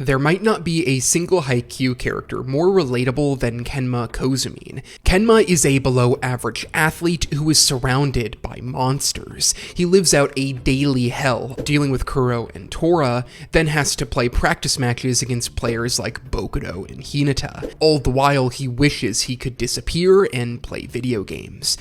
There might not be a single Haikyuu character more relatable than Kenma Kozume. Kenma is a below-average athlete who is surrounded by monsters. He lives out a daily hell, dealing with Kuro and Tora, then has to play practice matches against players like Bokudo and Hinata. All the while, he wishes he could disappear and play video games.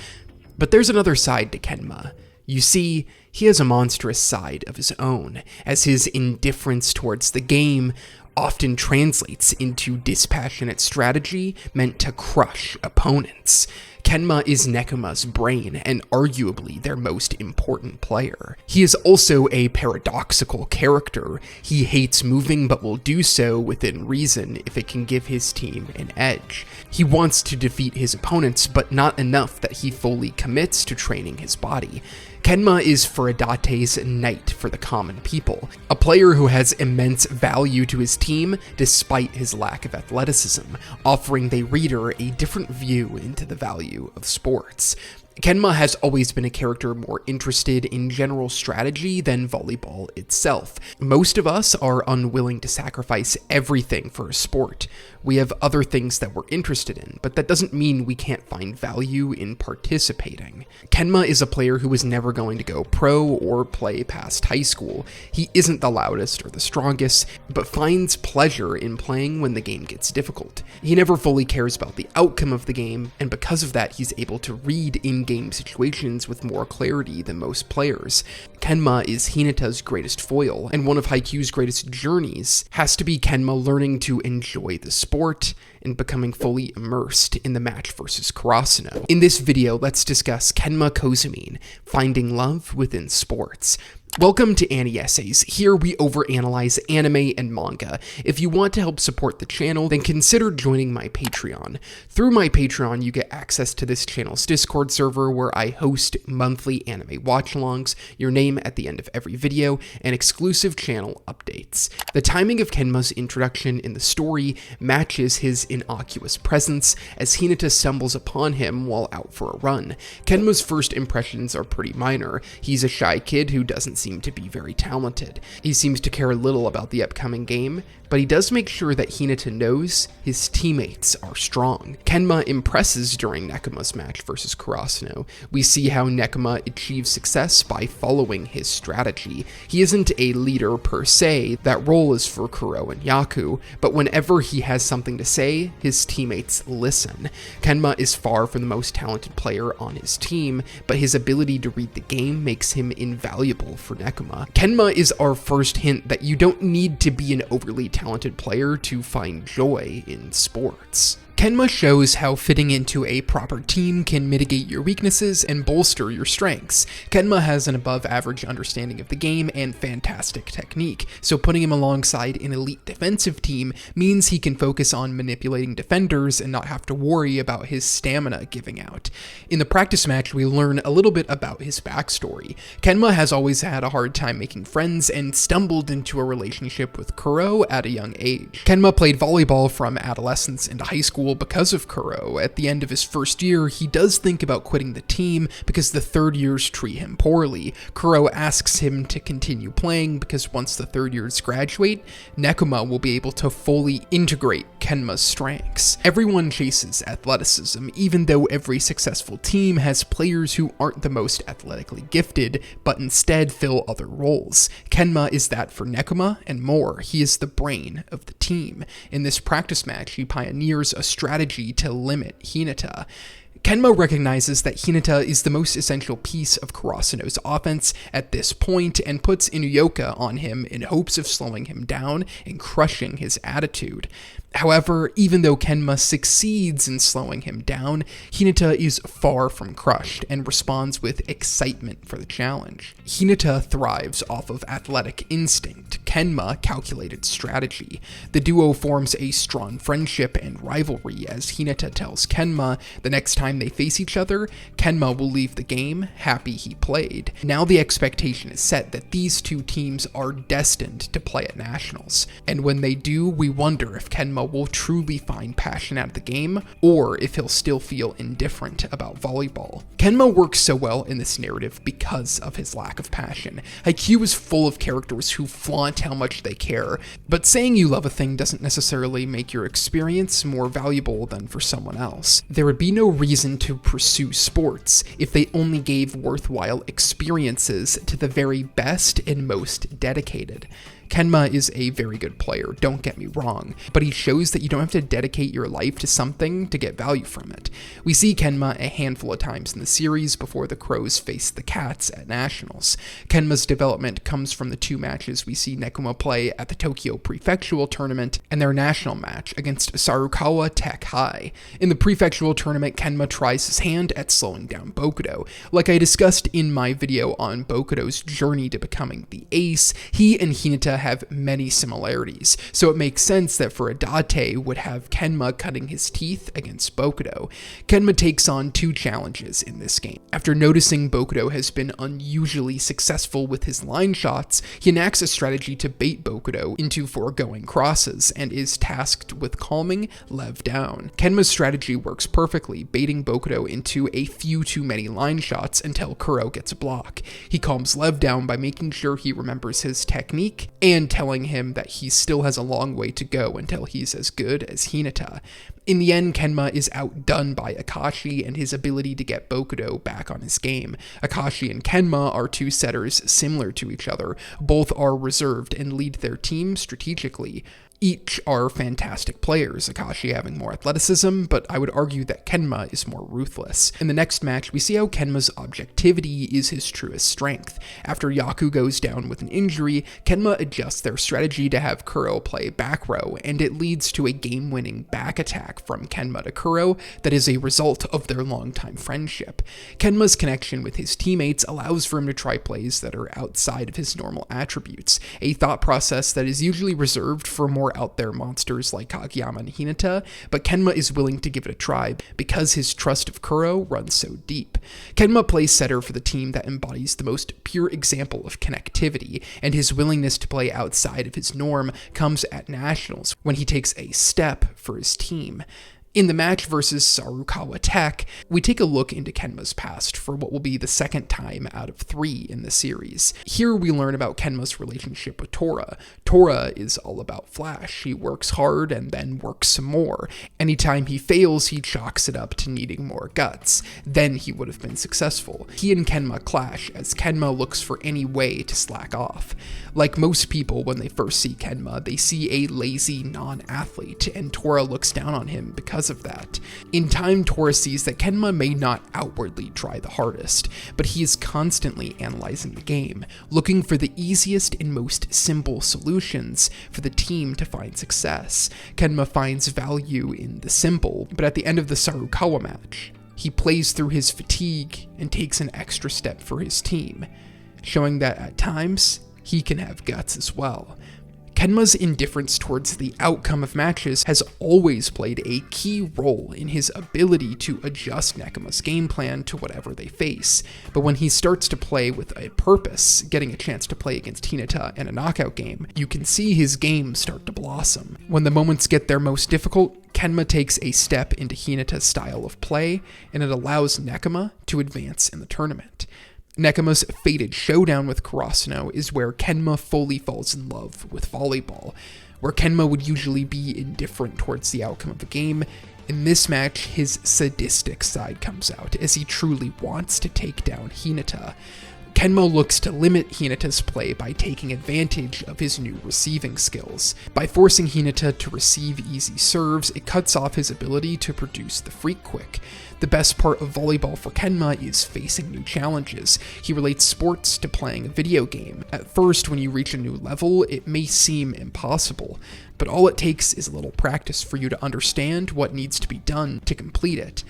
But there's another side to Kenma. You see, he has a monstrous side of his own, as his indifference towards the game often translates into dispassionate strategy meant to crush opponents. Kenma is Nekuma's brain and arguably their most important player. He is also a paradoxical character. He hates moving but will do so within reason if it can give his team an edge. He wants to defeat his opponents, but not enough that he fully commits to training his body. Kenma is Furadate's knight for the common people, a player who has immense value to his team despite his lack of athleticism, offering the reader a different view into the value of sports. Kenma has always been a character more interested in general strategy than volleyball itself. Most of us are unwilling to sacrifice everything for a sport. We have other things that we're interested in, but that doesn't mean we can't find value in participating. Kenma is a player who is never going to go pro or play past high school. He isn't the loudest or the strongest, but finds pleasure in playing when the game gets difficult. He never fully cares about the outcome of the game, and because of that, he's able to read in-game situations with more clarity than most players. Kenma is Hinata's greatest foil, and one of Haikyuu's greatest journeys has to be Kenma learning to enjoy the sport and becoming fully immersed in the match versus Karasuno. In this video, let's discuss Kenma Kozume, finding love within sports. Welcome to Annie Essays. Here we overanalyze anime and manga. If you want to help support the channel, then consider joining my Patreon. Through my Patreon, you get access to this channel's Discord server where I host monthly anime watch-alongs, your name at the end of every video, and exclusive channel updates. The timing of Kenma's introduction in the story matches his innocuous presence as Hinata stumbles upon him while out for a run. Kenma's first impressions are pretty minor. He's a shy kid who doesn't seem to be very talented. He seems to care little about the upcoming game, but he does make sure that Hinata knows his teammates are strong. Kenma impresses during Nekuma's match versus Karasuno. We see how Nekuma achieves success by following his strategy. He isn't a leader per se, that role is for Kuro and Hiakyuu, but whenever he has something to say, his teammates listen. Kenma is far from the most talented player on his team, but his ability to read the game makes him invaluable for Nekuma. Kenma is our first hint that you don't need to be an overly talented player to find joy in sports. Kenma shows how fitting into a proper team can mitigate your weaknesses and bolster your strengths. Kenma has an above-average understanding of the game and fantastic technique, so putting him alongside an elite defensive team means he can focus on manipulating defenders and not have to worry about his stamina giving out. In the practice match, we learn a little bit about his backstory. Kenma has always had a hard time making friends and stumbled into a relationship with Kuro at a young age. Kenma played volleyball from adolescence into high school because of Kuro. At the end of his first year, he does think about quitting the team because the third years treat him poorly. Kuro asks him to continue playing because once the third years graduate, Nekuma will be able to fully integrate Kenma's strengths. Everyone chases athleticism, even though every successful team has players who aren't the most athletically gifted, but instead fill other roles. Kenma is that for Nekuma and more. He is the brain of the team. In this practice match, he pioneers a strategy to limit Hinata. Kenma recognizes that Hinata is the most essential piece of Karasuno's offense at this point and puts Inuyoka on him in hopes of slowing him down and crushing his attitude. However, even though Kenma succeeds in slowing him down, Hinata is far from crushed and responds with excitement for the challenge. Hinata thrives off of athletic instinct, Kenma calculated strategy. The duo forms a strong friendship and rivalry as Hinata tells Kenma the next time they face each other, Kenma will leave the game happy he played. Now the expectation is set that these two teams are destined to play at nationals, and when they do, we wonder if Kenma will truly find passion out of the game, or if he'll still feel indifferent about volleyball. Kenma works so well in this narrative because of his lack of passion. Haikyuu is full of characters who flaunt how much they care. But saying you love a thing doesn't necessarily make your experience more valuable than for someone else. There would be no reason to pursue sports if they only gave worthwhile experiences to the very best and most dedicated. Kenma is a very good player, don't get me wrong, but he shows that you don't have to dedicate your life to something to get value from it. We see Kenma a handful of times in the series before the Crows face the Cats at Nationals. Kenma's development comes from the 2 matches we see Nekoma play at the Tokyo Prefectural Tournament and their national match against Sarukawa Tech High. In the Prefectural Tournament, Kenma tries his hand at slowing down Bokudo. Like I discussed in my video on Bokudo's journey to becoming the ace, he and Hinata have many similarities, so it makes sense that Furodate would have Kenma cutting his teeth against Bokudo. Kenma takes on 2 challenges in this game. After noticing Bokudo has been unusually successful with his line shots, he enacts a strategy to bait Bokudo into foregoing crosses and is tasked with calming Lev down. Kenma's strategy works perfectly, baiting Bokudo into a few too many line shots until Kuro gets a block. He calms Lev down by making sure he remembers his technique and telling him that he still has a long way to go until he's as good as Hinata. In the end, Kenma is outdone by Akashi and his ability to get Bokudo back on his game. Akashi and Kenma are 2 setters similar to each other. Both are reserved and lead their team strategically. Each are fantastic players, Akashi having more athleticism, but I would argue that Kenma is more ruthless. In the next match, we see how Kenma's objectivity is his truest strength. After Hiakyuu goes down with an injury, Kenma adjusts their strategy to have Kuro play back row, and it leads to a game-winning back attack from Kenma to Kuro that is a result of their longtime friendship. Kenma's connection with his teammates allows for him to try plays that are outside of his normal attributes, a thought process that is usually reserved for more out there monsters like Kageyama and Hinata, but Kenma is willing to give it a try because his trust of Kuro runs so deep. Kenma plays setter for the team that embodies the most pure example of connectivity, and his willingness to play outside of his norm comes at Nationals when he takes a step for his team. In the match versus Sarukawa Tech, we take a look into Kenma's past for what will be the 2nd time out of 3 in the series. Here we learn about Kenma's relationship with Tora. Tora is all about flash. He works hard and then works some more. Anytime he fails, he chalks it up to needing more guts. Then he would have been successful. He and Kenma clash as Kenma looks for any way to slack off. Like most people, when they first see Kenma, they see a lazy non-athlete, and Tora looks down on him because of that. In time, Tora sees that Kenma may not outwardly try the hardest, but he is constantly analyzing the game, looking for the easiest and most simple solutions for the team to find success. Kenma finds value in the simple, but at the end of the Sarukawa match, he plays through his fatigue and takes an extra step for his team, showing that at times, he can have guts as well. Kenma's indifference towards the outcome of matches has always played a key role in his ability to adjust Nekoma's game plan to whatever they face, but when he starts to play with a purpose, getting a chance to play against Hinata in a knockout game, you can see his game start to blossom. When the moments get their most difficult, Kenma takes a step into Hinata's style of play, and it allows Nekoma to advance in the tournament. Nekoma's fated showdown with Karasuno is where Kenma fully falls in love with volleyball. Where Kenma would usually be indifferent towards the outcome of the game, in this match his sadistic side comes out as he truly wants to take down Hinata. Kenma looks to limit Hinata's play by taking advantage of his new receiving skills. By forcing Hinata to receive easy serves, it cuts off his ability to produce the freak quick. The best part of volleyball for Kenma is facing new challenges. He relates sports to playing a video game. At first, when you reach a new level, it may seem impossible, but all it takes is a little practice for you to understand what needs to be done to complete it.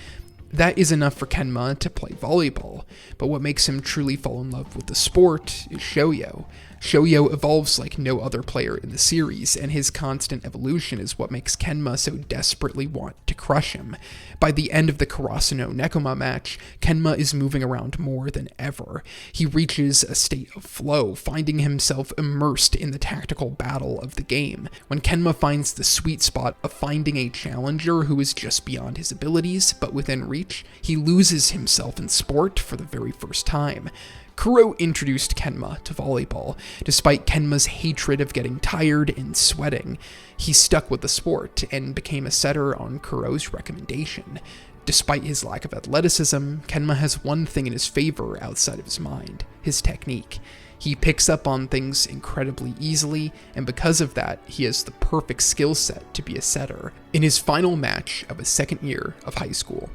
That is enough for Kenma to play volleyball, but what makes him truly fall in love with the sport is Shoyo. Shoyo evolves like no other player in the series, and his constant evolution is what makes Kenma so desperately want to crush him. By the end of the Karasuno Nekoma match, Kenma is moving around more than ever. He reaches a state of flow, finding himself immersed in the tactical battle of the game. When Kenma finds the sweet spot of finding a challenger who is just beyond his abilities, but within reach, he loses himself in sport for the very first time. Kuro introduced Kenma to volleyball. Despite Kenma's hatred of getting tired and sweating, he stuck with the sport and became a setter on Kuro's recommendation. Despite his lack of athleticism, Kenma has one thing in his favor outside of his mind: his technique. He picks up on things incredibly easily, and because of that, he has the perfect skill set to be a setter. In his final match of his second year of high school,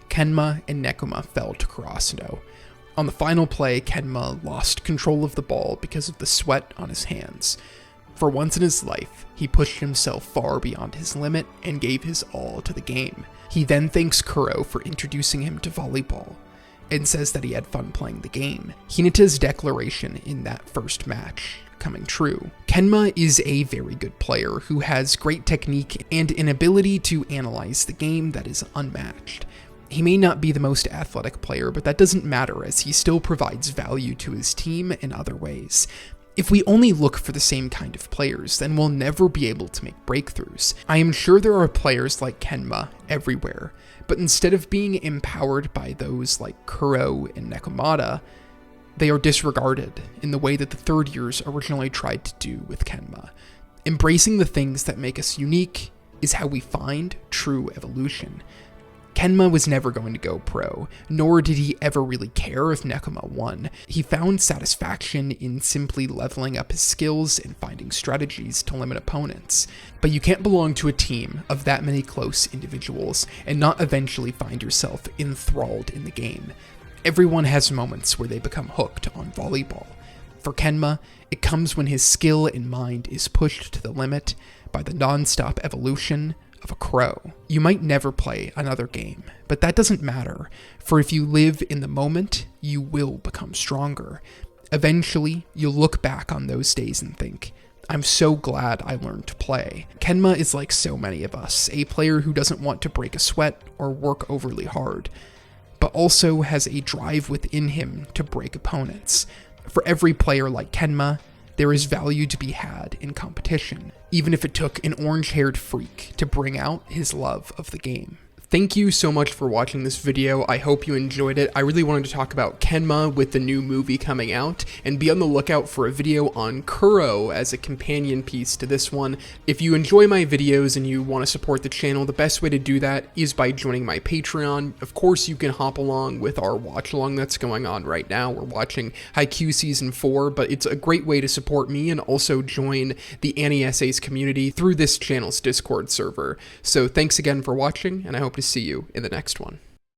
Kenma and Nekoma fell to Kurasuno. On the final play, Kenma lost control of the ball because of the sweat on his hands. For once in his life, he pushed himself far beyond his limit and gave his all to the game. He then thanks Kuro for introducing him to volleyball, and says that he had fun playing the game. Hinata's declaration in that first match coming true. Kenma is a very good player who has great technique and an ability to analyze the game that is unmatched. He may not be the most athletic player, but that doesn't matter as he still provides value to his team in other ways. If we only look for the same kind of players, then we'll never be able to make breakthroughs. I am sure there are players like Kenma everywhere, but instead of being empowered by those like Kuro and Nekomata, they are disregarded in the way that the third years originally tried to do with Kenma. Embracing the things that make us unique is how we find true evolution. Kenma was never going to go pro, nor did he ever really care if Nekoma won. He found satisfaction in simply leveling up his skills and finding strategies to limit opponents. But you can't belong to a team of that many close individuals and not eventually find yourself enthralled in the game. Everyone has moments where they become hooked on volleyball. For Kenma, it comes when his skill and mind is pushed to the limit by the non-stop evolution of a crow. You might never play another game, but that doesn't matter, for if you live in the moment, you will become stronger. Eventually, you'll look back on those days and think, I'm so glad I learned to play. Kenma is like so many of us, a player who doesn't want to break a sweat or work overly hard, but also has a drive within him to break opponents. For every player like Kenma, there is value to be had in competition, even if it took an orange-haired freak to bring out his love of the game. Thank you so much for watching this video. I hope you enjoyed it. I really wanted to talk about Kenma with the new movie coming out, and be on the lookout for a video on Kuro as a companion piece to this one. If you enjoy my videos and you want to support the channel, the best way to do that is by joining my Patreon. Of course, you can hop along with our watch-along that's going on right now. We're watching Haikyuu Season 4, but it's a great way to support me and also join the Annie Essays community through this channel's Discord server. So thanks again for watching, and I hope to see you in the next one.